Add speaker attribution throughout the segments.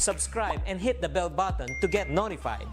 Speaker 1: Subscribe and hit the bell button to get notified.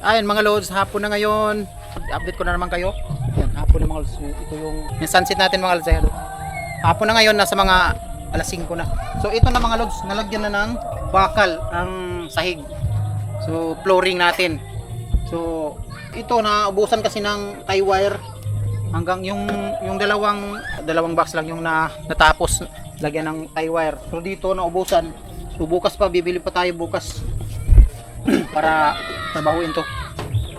Speaker 2: Ayan mga lods, hapon na ngayon. Update ko na naman kayo. Ayan, hapon na mga lods. Ito yung sunset natin mga lods. Ayan. Hapon na ngayon, nasa mga alas 5 na. So ito na mga lods, nalagyan na ng bakal ang sahig. So flooring natin. So ito naubusan kasi ng tie wire hanggang yung dalawang box lang yung natapos lagyan ng tie wire. So dito naubusan. So bukas pa, bibili pa tayo bukas para trabahuin to,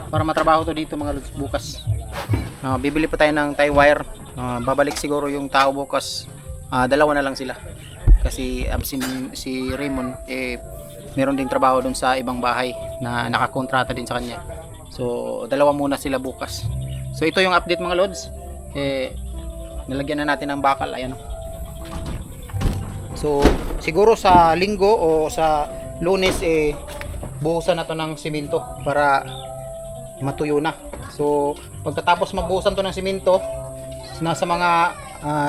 Speaker 2: para matrabaho to dito mga lods bukas. Bibili pa tayo ng tie wire. Babalik siguro yung tao bukas. Dalawa na lang sila kasi si Raymond meron ding trabaho dun sa ibang bahay na nakakontrata din sa kanya. So dalawa muna sila bukas. So ito yung update mga lods. Nilagyan na natin ng bakal. Ayan. So siguro sa linggo o sa Lunes buhusan na to ng simento para matuyo na. So pagkatapos magbuhusan to ng simento, nasa mga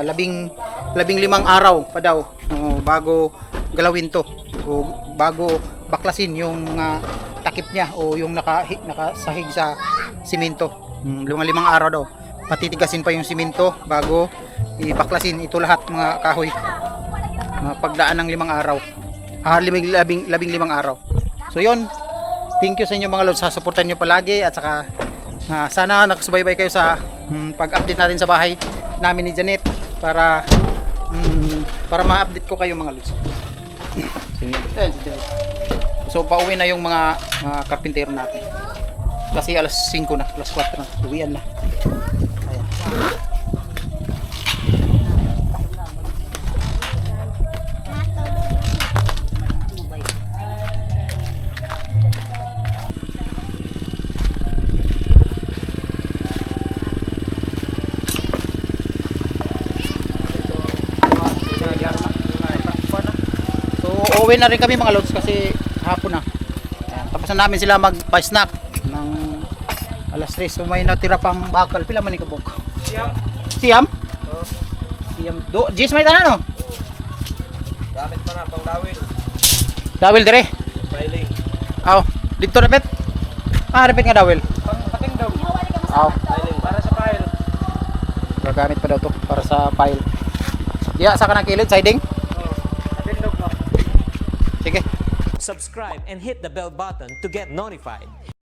Speaker 2: 15 araw pa daw bago galawin to o bago baklasin yung takip niya o yung nakasahig sa simento. 15 araw daw patitigasin pa yung simento bago ibaklasin ito lahat mga kahoy. Pagdaan ng 5 araw, 15 araw. So yun, thank you sa inyo mga lods, suportahan nyo palagi at saka sana nakasubaybay kayo sa pag-update natin sa bahay namin ni Janet para ma-update ko kayo mga lods. So pauwi na yung mga karpintero natin kasi alas 5 na, alas 4 na, uwian na. Ayan. Uwi na rin kami mga lods kasi hapon na. Tapos na namin sila magpa-snack ng alas 3. So may natira pang bakal. Pila man ikabog? Siyam? Siyam. Jis may tanan no?
Speaker 3: Gamit pa na pang dawil.
Speaker 2: Dawil dire?
Speaker 3: Filing.
Speaker 2: Aw, dito repet. Repet nga dawil.
Speaker 3: Pang pating daw.
Speaker 2: Aw,
Speaker 3: Filing para sa file.
Speaker 2: gagamit pa daw to para sa file. Diya sa kanang kilid siding? Sige.
Speaker 1: Subscribe and hit the bell button to get notified.